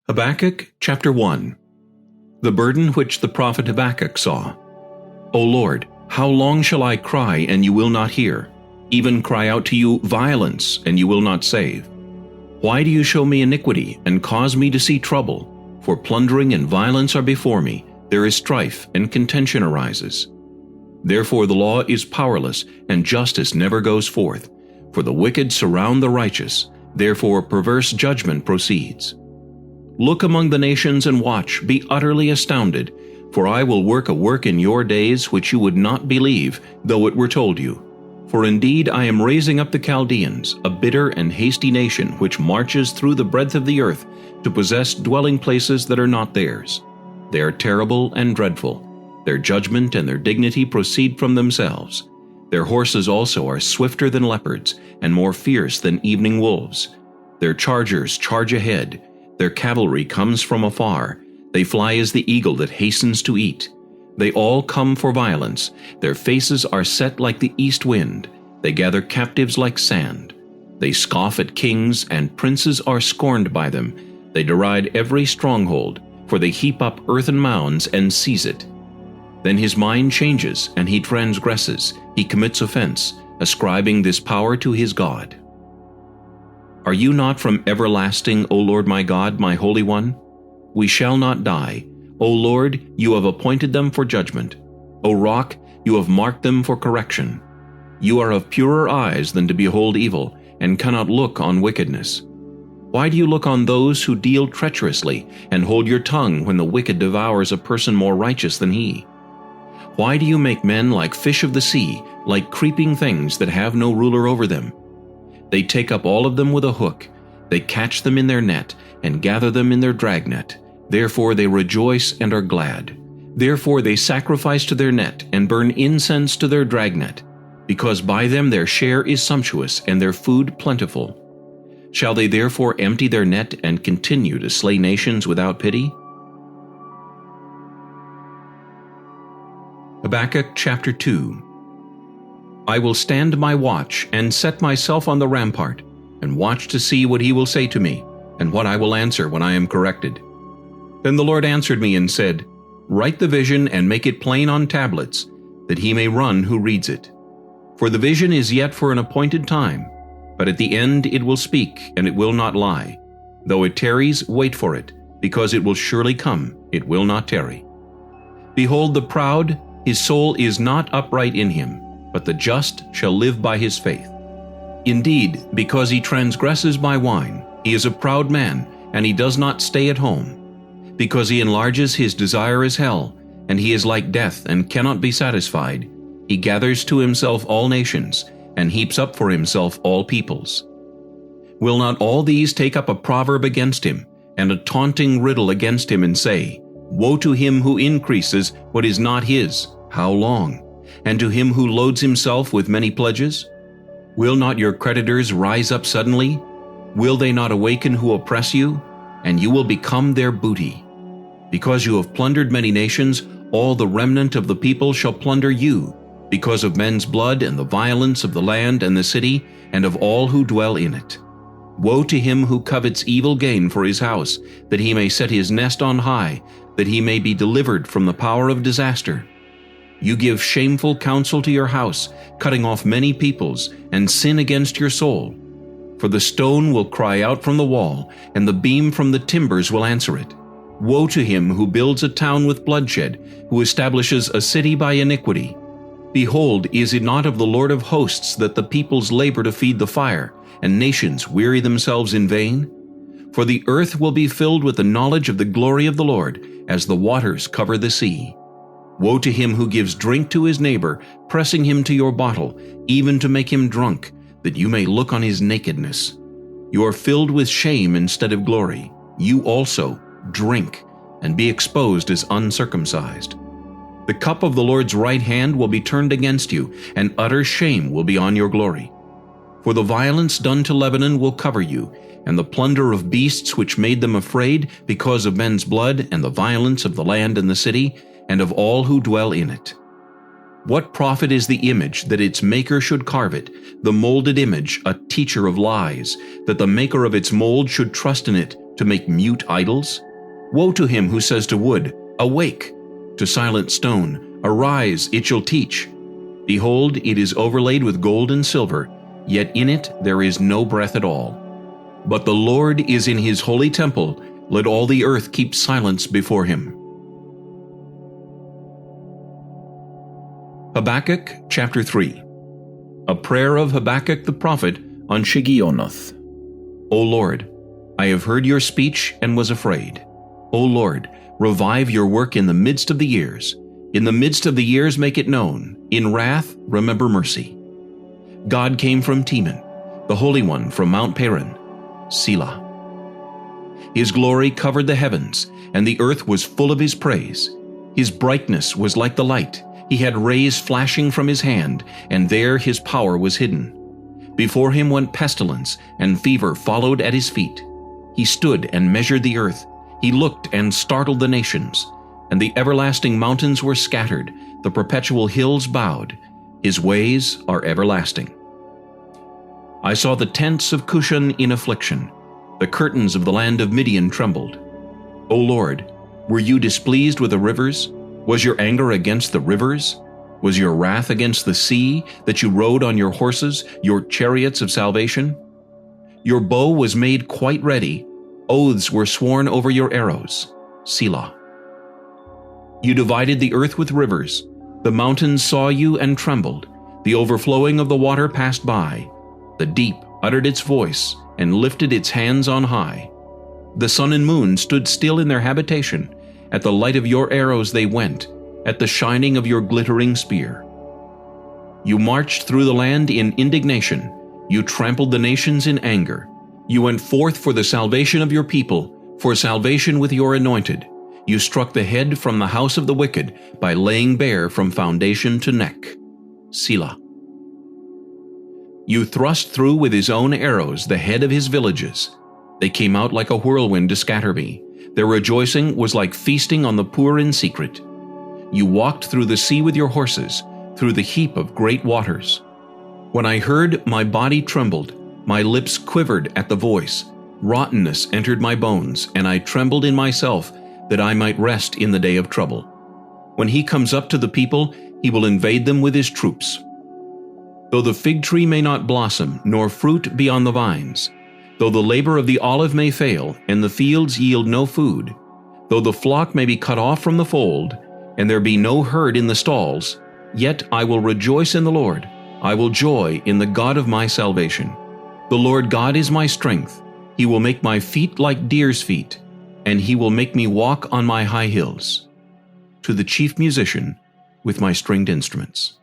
Habakkuk chapter 1. The burden which the prophet Habakkuk saw. O Lord, how long shall I cry, and you will not hear? Even cry out to you violence, and you will not save. Why do you show me iniquity, and cause me to see trouble? For plundering and violence are before me, there is strife, and contention arises. Therefore the law is powerless, and justice never goes forth. For the wicked surround the righteous, therefore perverse judgment proceeds. Look among the nations and watch, be utterly astounded, for I will work a work in your days which you would not believe, though it were told you. For indeed I am raising up the Chaldeans, a bitter and hasty nation, which marches through the breadth of the earth, to possess dwelling places that are not theirs. They are terrible and dreadful. Their judgment and their dignity proceed from themselves. Their horses also are swifter than leopards, and more fierce than evening wolves. Their chargers charge ahead. Their cavalry comes from afar. They fly as the eagle that hastens to eat. They all come for violence. Their faces are set like the east wind. They gather captives like sand. They scoff at kings, and princes are scorned by them. They deride every stronghold, for they heap up earthen mounds and seize it. Then his mind changes, and he transgresses. He commits offense, ascribing this power to his God. Are you not from everlasting, O Lord my God, my Holy One? We shall not die. O Lord, you have appointed them for judgment. O Rock, you have marked them for correction. You are of purer eyes than to behold evil, and cannot look on wickedness. Why do you look on those who deal treacherously, and hold your tongue when the wicked devours a person more righteous than he? Why do you make men like fish of the sea, like creeping things that have no ruler over them? They take up all of them with a hook. They catch them in their net, and gather them in their dragnet. Therefore they rejoice and are glad. Therefore they sacrifice to their net, and burn incense to their dragnet, because by them their share is sumptuous, and their food plentiful. Shall they therefore empty their net, and continue to slay nations without pity? Habakkuk chapter 2. I will stand my watch, and set myself on the rampart, and watch to see what he will say to me, and what I will answer when I am corrected. Then the Lord answered me and said, Write the vision and make it plain on tablets, that he may run who reads it. For the vision is yet for an appointed time, but at the end it will speak, and it will not lie. Though it tarries, wait for it, because it will surely come, it will not tarry. Behold the proud, his soul is not upright in him, but the just shall live by his faith. Indeed, because he transgresses by wine, he is a proud man, and he does not stay at home. Because he enlarges his desire as hell, and he is like death and cannot be satisfied. He gathers to himself all nations, and heaps up for himself all peoples. Will not all these take up a proverb against him, and a taunting riddle against him, and say, Woe to him who increases what is not his, how long? And to him who loads himself with many pledges? Will not your creditors rise up suddenly? Will they not awaken who oppress you? And you will become their booty. Because you have plundered many nations, all the remnant of the people shall plunder you, because of men's blood and the violence of the land and the city, and of all who dwell in it. Woe to him who covets evil gain for his house, that he may set his nest on high, that he may be delivered from the power of disaster. You give shameful counsel to your house, cutting off many peoples, and sin against your soul. For the stone will cry out from the wall, and the beam from the timbers will answer it. Woe to him who builds a town with bloodshed, who establishes a city by iniquity. Behold, is it not of the Lord of hosts that the peoples labor to feed the fire, and nations weary themselves in vain? For the earth will be filled with the knowledge of the glory of the Lord, as the waters cover the sea. Woe to him who gives drink to his neighbor, pressing him to your bottle, even to make him drunk, that you may look on his nakedness. You are filled with shame instead of glory. You also drink, and be exposed as uncircumcised. The cup of the Lord's right hand will be turned against you, and utter shame will be on your glory. For the violence done to Lebanon will cover you, and the plunder of beasts which made them afraid because of men's blood and the violence of the land and the city, and of all who dwell in it. What profit is the image that its maker should carve it, the molded image, a teacher of lies, that the maker of its mold should trust in it, to make mute idols? Woe to him who says to wood, Awake! To silent stone, Arise, it shall teach. Behold, it is overlaid with gold and silver, yet in it there is no breath at all. But the Lord is in his holy temple, let all the earth keep silence before him. Habakkuk chapter 3. A prayer of Habakkuk the prophet on Shigionoth. O Lord, I have heard your speech and was afraid. O Lord, revive your work in the midst of the years. In the midst of the years make it known. In wrath remember mercy. God came from Teman, the Holy One from Mount Paran. Selah. His glory covered the heavens, and the earth was full of his praise. His brightness was like the light. He had rays flashing from his hand, and there his power was hidden. Before him went pestilence, and fever followed at his feet. He stood and measured the earth. He looked and startled the nations. And the everlasting mountains were scattered, the perpetual hills bowed. His ways are everlasting. I saw the tents of Cushan in affliction. The curtains of the land of Midian trembled. O Lord, were you displeased with the rivers? Was your anger against the rivers? Was your wrath against the sea, that you rode on your horses, your chariots of salvation? Your bow was made quite ready. Oaths were sworn over your arrows. Selah. You divided the earth with rivers. The mountains saw you and trembled. The overflowing of the water passed by. The deep uttered its voice and lifted its hands on high. The sun and moon stood still in their habitation. At the light of your arrows they went, at the shining of your glittering spear. You marched through the land in indignation. You trampled the nations in anger. You went forth for the salvation of your people, for salvation with your anointed. You struck the head from the house of the wicked by laying bare from foundation to neck. Selah. You thrust through with his own arrows the head of his villages. They came out like a whirlwind to scatter me. Their rejoicing was like feasting on the poor in secret. You walked through the sea with your horses, through the heap of great waters. When I heard, my body trembled. My lips quivered at the voice. Rottenness entered my bones, and I trembled in myself, that I might rest in the day of trouble. When he comes up to the people, he will invade them with his troops. Though the fig tree may not blossom, nor fruit be on the vines, though the labor of the olive may fail, and the fields yield no food, though the flock may be cut off from the fold, and there be no herd in the stalls, yet I will rejoice in the Lord. I will joy in the God of my salvation. The Lord God is my strength. He will make my feet like deer's feet, and he will make me walk on my high hills. To the chief musician with my stringed instruments.